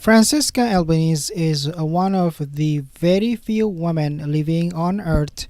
Francesca Albanese is one of the very few women living on earth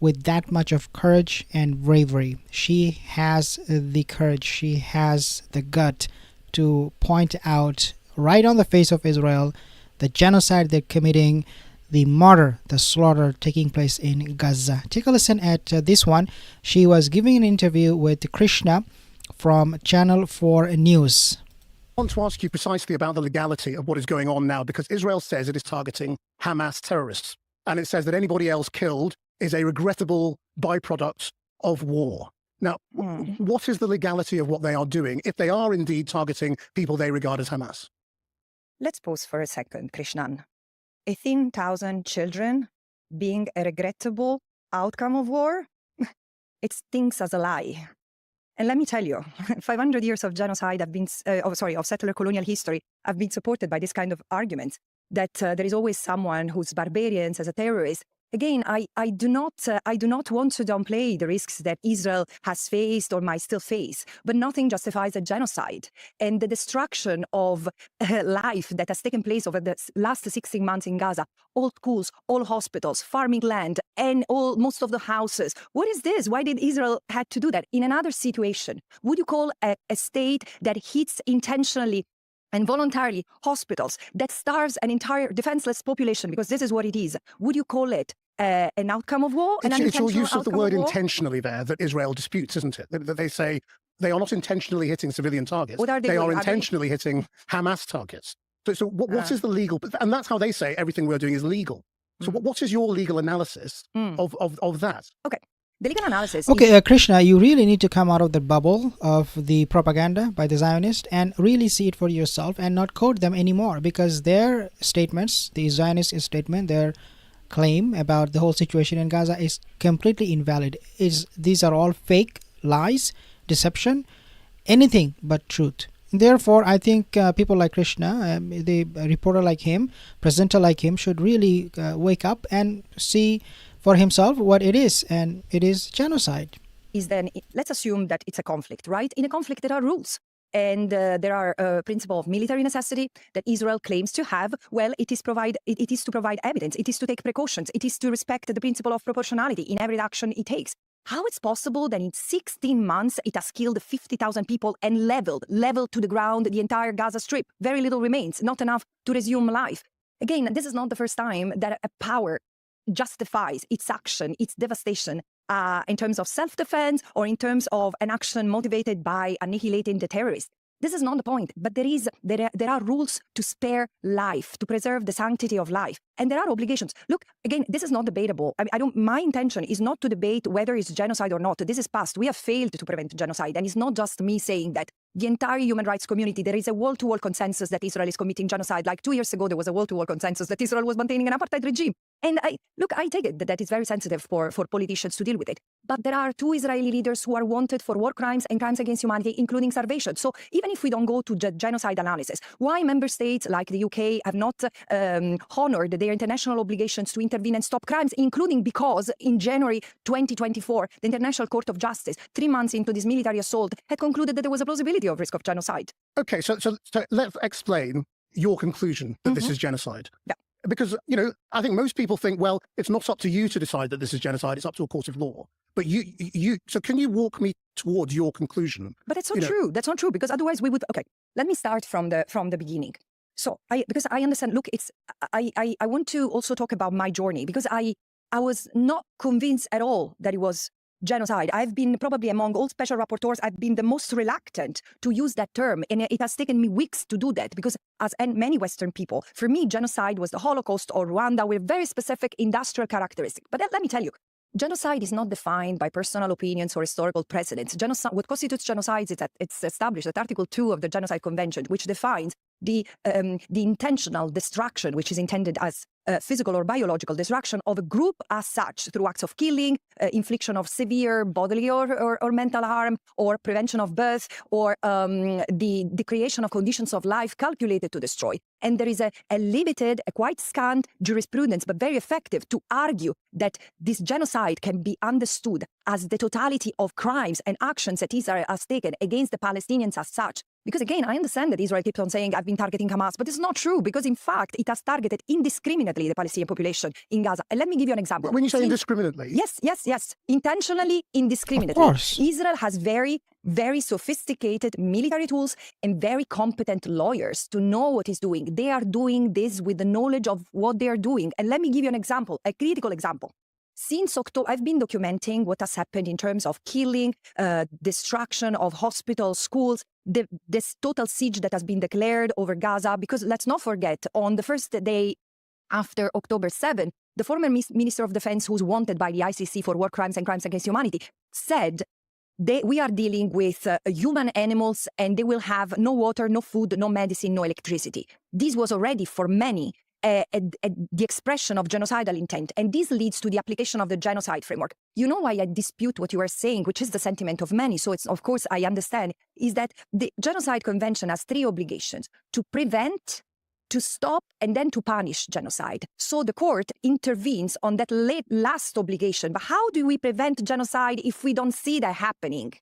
with that much of courage and bravery. She has the courage, she has the gut to point out right on the face of Israel the genocide they're committing, the murder, the slaughter taking place in Gaza. Take a listen at this one. She was giving an interview with Krishna from Channel 4 News. I want to ask you precisely about the legality of what is going on now, because Israel says it is targeting Hamas terrorists, and it says that anybody else killed is a regrettable byproduct of war. Now, what is the legality of what they are doing if they are indeed targeting people they regard as Hamas? Let's pause for a second, Krishnan. 18,000 children being a regrettable outcome of war? It stinks as a lie. And let me tell you, 500 years of genocide have been, of settler colonial history have been supported by this kind of argument that there is always someone who's barbarians as a terrorist. Again, I do not want to downplay the risks that Israel has faced or might still face, but nothing justifies a genocide. And the destruction of life that has taken place over the last 16 months in Gaza, all schools, all hospitals, farming land, and most of the houses. What is this? Why did Israel had to do that? In another situation, would you call a state that hits intentionally and voluntarily hospitals, that starves an entire defenseless population, because this is what it is, would you call it an outcome of war? It's your use of the word intentionally there that Israel disputes, isn't it? That they say they are not intentionally hitting civilian targets. What are they are intentionally hitting Hamas targets. So what is the legal... And that's how they say everything we're doing is legal. So what is your legal analysis of that? Okay. The legal analysis... Okay, Krishna, you really need to come out of the bubble of the propaganda by the Zionists and really see it for yourself and not quote them anymore, because their statements, the Zionist statement, their claim about the whole situation in Gaza is completely invalid. These are all fake lies, deception, anything but truth. Therefore, I think people like Krishna, the reporter like him, presenter like him, should really wake up and see for himself what it is, and it is genocide. Let's assume that it's a conflict, right? In a conflict, there are rules. And there are a principle of military necessity that Israel claims to have. Well, it is to provide evidence. It is to take precautions. It is to respect the principle of proportionality in every action it takes. How it's possible that in 16 months it has killed 50,000 people and leveled to the ground the entire Gaza Strip? Very little remains, not enough to resume life. Again, this is not the first time that a power justifies its action, its devastation, in terms of self-defense or in terms of an action motivated by annihilating the terrorists. This is not the point, but there are rules to spare life, to preserve the sanctity of life, and there are obligations. Look, again, this is not debatable. My intention is not to debate whether it's genocide or not. This is past. We have failed to prevent genocide, and it's not just me saying that. The entire human rights community, there is a wall-to-wall consensus that Israel is committing genocide. Like 2 years ago, there was a wall-to-wall consensus that Israel was maintaining an apartheid regime. And I take it that it's very sensitive for politicians to deal with it. But there are 2 Israeli leaders who are wanted for war crimes and crimes against humanity, including starvation. So even if we don't go to genocide analysis, why member states like the UK have not honored their international obligations to intervene and stop crimes, including because in January 2024, the International Court of Justice, 3 months into this military assault, had concluded that there was a plausibility of risk of genocide. Okay, so let's explain your conclusion that this is genocide. Yeah. Because, I think most people think, well, it's not up to you to decide that this is genocide, it's up to a court of law. But so can you walk me towards your conclusion? But it's not true. That's not true, because otherwise we would... Okay, let me start from the beginning. So, because I understand, look, I want to also talk about my journey, because I was not convinced at all that it was genocide. I've been probably among all special rapporteurs, I've been the most reluctant to use that term. And it has taken me weeks to do that because and many Western people, for me, genocide was the Holocaust or Rwanda with very specific industrial characteristics. But let me tell you, genocide is not defined by personal opinions or historical precedents. What constitutes genocide is that it's established at Article 2 of the Genocide Convention, which defines the intentional destruction, which is intended as physical or biological destruction of a group as such through acts of killing, infliction of severe bodily or mental harm, or prevention of birth, or the creation of conditions of life calculated to destroy. And there is a limited, a quite scant jurisprudence, but very effective, to argue that this genocide can be understood as the totality of crimes and actions that Israel has taken against the Palestinians as such. Because again, I understand that Israel keeps on saying, I've been targeting Hamas, but it's not true, because in fact, it has targeted indiscriminately the Palestinian population in Gaza. And let me give you an example. When you say indiscriminately? Yes. Intentionally, indiscriminately. Of course. Israel has very, very sophisticated military tools and very competent lawyers to know what it's doing. They are doing this with the knowledge of what they are doing. And let me give you an example, a critical example. Since October, I've been documenting what has happened in terms of killing, destruction of hospitals, schools, this total siege that has been declared over Gaza. Because let's not forget, on the first day after October 7, the former Minister of Defense, who's wanted by the ICC for war crimes and crimes against humanity, said we are dealing with human animals, and they will have no water, no food, no medicine, no electricity. This was already for many the expression of genocidal intent. And this leads to the application of the genocide framework. You know why I dispute what you are saying, which is the sentiment of many. So it's, of course, I understand, is that the Genocide Convention has three obligations: to prevent, to stop, and then to punish genocide. So the court intervenes on that last obligation. But how do we prevent genocide if we don't see that happening?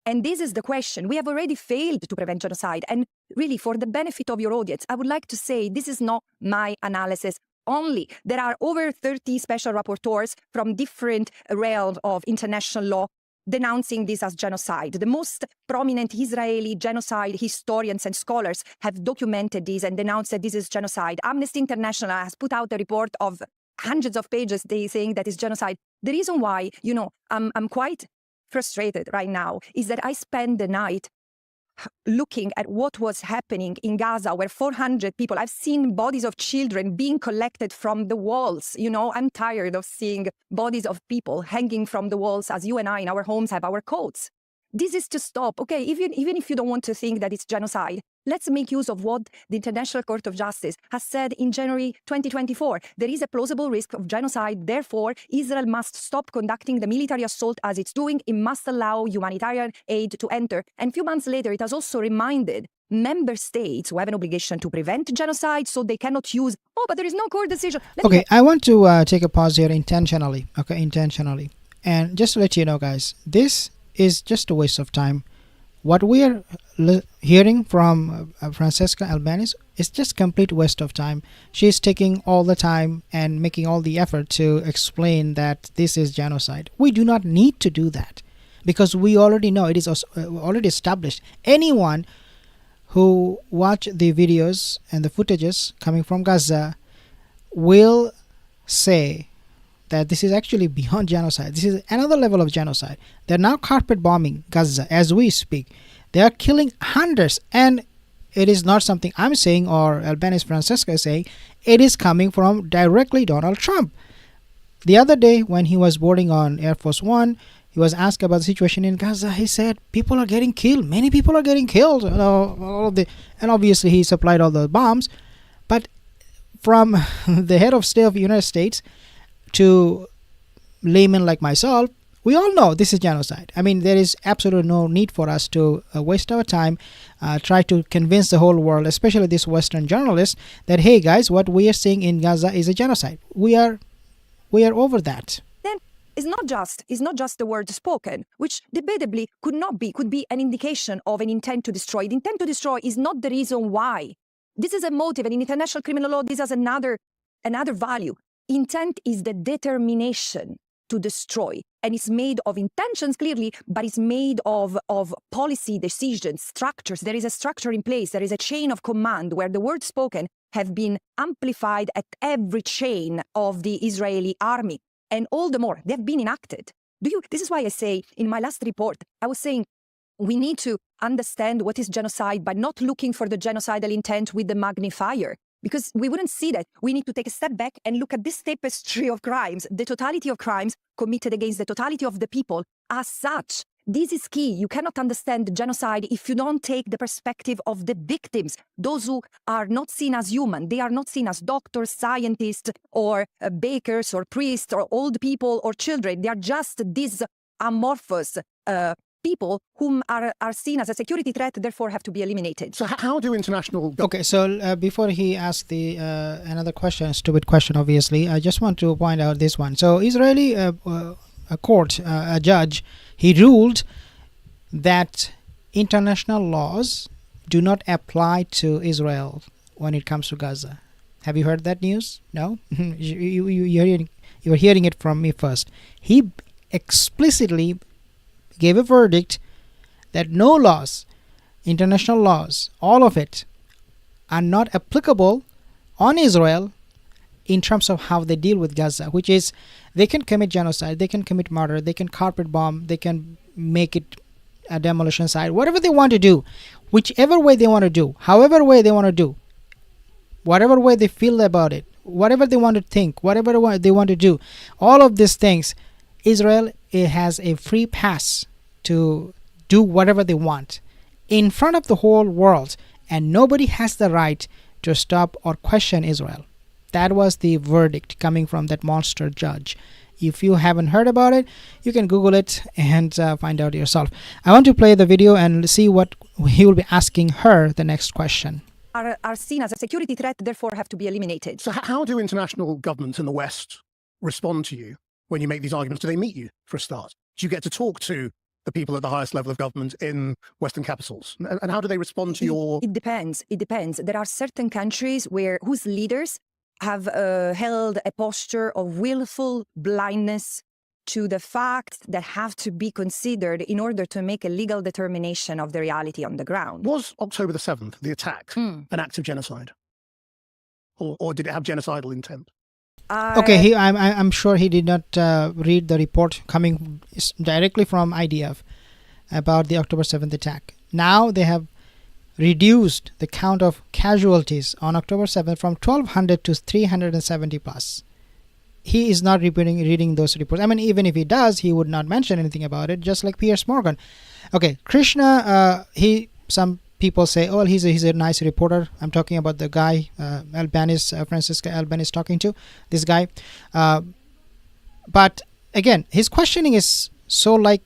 And this is the question. We have already failed to prevent genocide. And really, for the benefit of your audience, I would like to say this is not my analysis only. There are over 30 special rapporteurs from different realms of international law denouncing this as genocide. The most prominent Israeli genocide historians and scholars have documented this and denounced that this is genocide. Amnesty International has put out a report of hundreds of pages saying that it's genocide. The reason why, I'm quite frustrated right now is that I spent the night looking at what was happening in Gaza, where 400 people, I've seen bodies of children being collected from the walls. I'm tired of seeing bodies of people hanging from the walls as you and I in our homes have our coats. This is to stop. Okay, even if you don't want to think that it's genocide, let's make use of what the International Court of Justice has said in January 2024. There is a plausible risk of genocide. Therefore, Israel must stop conducting the military assault as it's doing. It must allow humanitarian aid to enter. And a few months later, it has also reminded member states who have an obligation to prevent genocide, so they cannot use, but there is no court decision. Okay, I want to take a pause here intentionally. Okay, intentionally. And just to let you know, guys, this is just a waste of time. What we are hearing from Francesca Albanese is just complete waste of time. She's taking all the time and making all the effort to explain that this is genocide. We do not need to do that, because we already know it is already established. Anyone who watch the videos and the footages coming from Gaza will say that this is actually beyond genocide. This is another level of genocide. They're now carpet bombing Gaza as we speak. They are killing hundreds, and it is not something I'm saying or Albanese Francesca is saying. It is coming from directly Donald Trump. The other day when he was boarding on Air Force One, he was asked about the situation in Gaza. He said people are getting killed. Many people are getting killed. And obviously he supplied all the bombs. But from the head of state of the United States to laymen like myself, we all know this is genocide. I mean, there is absolutely no need for us to waste our time, try to convince the whole world, especially these Western journalists, that, hey guys, what we are seeing in Gaza is a genocide. We are over that. Then it's not just the word spoken, which debatably could be an indication of an intent to destroy. The intent to destroy is not the reason why. This is a motive, and in international criminal law, this has another value. Intent is the determination to destroy, and it's made of intentions clearly, but it's made of policy decisions, structures. There is a structure in place. There is a chain of command where the words spoken have been amplified at every chain of the Israeli army, and all the more they've been enacted. This is why I say in my last report, I was saying we need to understand what is genocide by not looking for the genocidal intent with the magnifier. Because we wouldn't see that. We need to take a step back and look at this tapestry of crimes, the totality of crimes committed against the totality of the people as such. This is key. You cannot understand genocide if you don't take the perspective of the victims, those who are not seen as human. They are not seen as doctors, scientists, or bakers, or priests, or old people, or children. They are just these amorphous people whom are seen as a security threat, therefore have to be eliminated. So how do international... Okay, so before he asks the another question, a stupid question, obviously, I just want to point out this one. So Israeli a court, a judge, he ruled that international laws do not apply to Israel when it comes to Gaza. Have you heard that news? No? You're hearing it from me first. He explicitly gave a verdict that no laws, international laws, all of it, are not applicable on Israel in terms of how they deal with Gaza, which is they can commit genocide, they can commit murder, they can carpet bomb, they can make it a demolition site, whatever they want to do, whichever way they want to do, however way they want to do, whatever way they feel about it, whatever they want to think, whatever they want to do, all of these things, Israel, it has a free pass to do whatever they want in front of the whole world, and nobody has the right to stop or question Israel. That was the verdict coming from that monster judge. If you haven't heard about it, you can Google it and find out yourself. I want to play the video and see what he will be asking her the next question. Are seen as a security threat, therefore have to be eliminated. So how do international governments in the West respond to you when you make these arguments? Do they meet you for a start? Do you get to talk to the people at the highest level of government in Western capitals? And how do they respond to your... It depends. It depends. There are certain countries whose leaders have held a posture of willful blindness to the facts that have to be considered in order to make a legal determination of the reality on the ground. Was October the 7th, the attack, an act of genocide? Or did it have genocidal intent? Okay, I'm sure he did not read the report coming directly from IDF about the October 7th attack. Now they have reduced the count of casualties on October 7th from 1,200 to 370 plus. He is not reading those reports. I mean, even if he does, he would not mention anything about it, just like Piers Morgan. Okay, Krishna, some people say, oh, he's a nice reporter. I'm talking about the guy, Francesca Albanese talking to, this guy. But again, his questioning is so like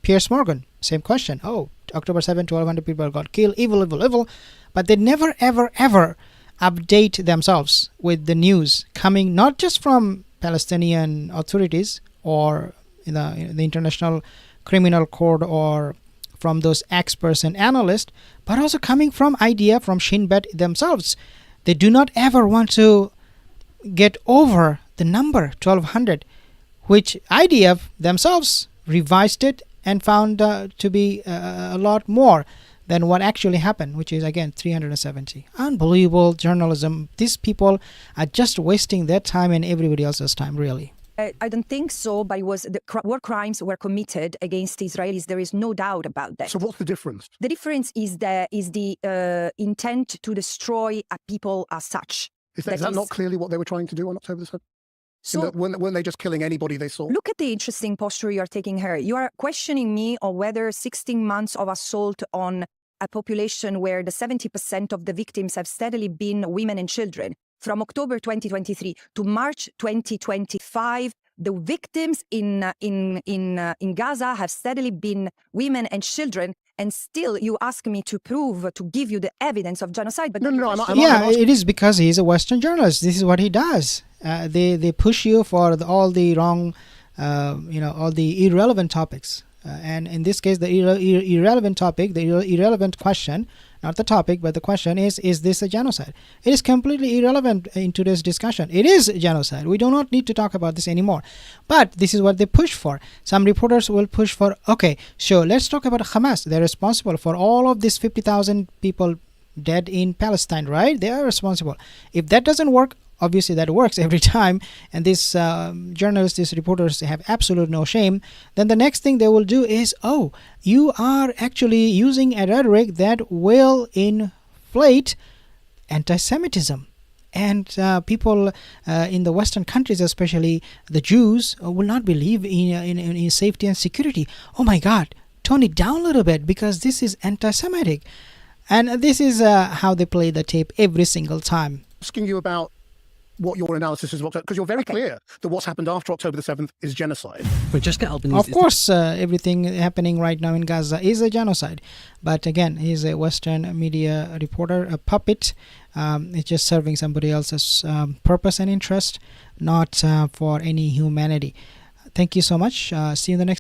Piers Morgan. Same question. Oh, October 7, 1,200 people got killed. Evil, evil, evil. But they never, ever, ever update themselves with the news coming not just from Palestinian authorities or the International Criminal Court or from those experts and analysts, but also coming from IDF, from Shin Bet themselves. They do not ever want to get over the number 1,200, which IDF themselves revised it and found to be a lot more than what actually happened, which is again 370. Unbelievable journalism. These people are just wasting their time and everybody else's time, really. I don't think so, but war crimes were committed against Israelis. There is no doubt about that. So what's the difference? The difference is the intent to destroy a people as such. Is that not clearly what they were trying to do on October the 7th? So, weren't they just killing anybody they saw? Look at the interesting posture you're taking here. You are questioning me on whether 16 months of assault on a population where the 70% of the victims have steadily been women and children. From October 2023 to March 2025, the victims in Gaza have steadily been women and children. And still, you ask me to give you the evidence of genocide. But it is because he's a Western journalist. This is what he does. They push you for all the wrong, all the irrelevant topics. And in this case, the irrelevant topic, the irrelevant question, not the topic, but the question is this a genocide? It is completely irrelevant in today's discussion. It is a genocide. We do not need to talk about this anymore. But this is what they push for. Some reporters will push for, okay, sure, let's talk about Hamas. They're responsible for all of these 50,000 people dead in Palestine, right? They are responsible. If that doesn't work, obviously that works every time, and these journalists, these reporters, have absolute no shame. Then the next thing they will do is, oh, you are actually using a rhetoric that will inflate anti-Semitism. And people in the Western countries, especially the Jews, will not believe in safety and security. Oh my God, tone it down a little bit because this is anti-Semitic. And this is how they play the tape every single time. Asking you about what your analysis is, because you're very clear that what's happened after October the 7th is genocide. Francesca Albanese. Of course, everything happening right now in Gaza is a genocide. But again, he's a Western media reporter, a puppet. It's just serving somebody else's purpose and interest, not for any humanity. Thank you so much. See you in the next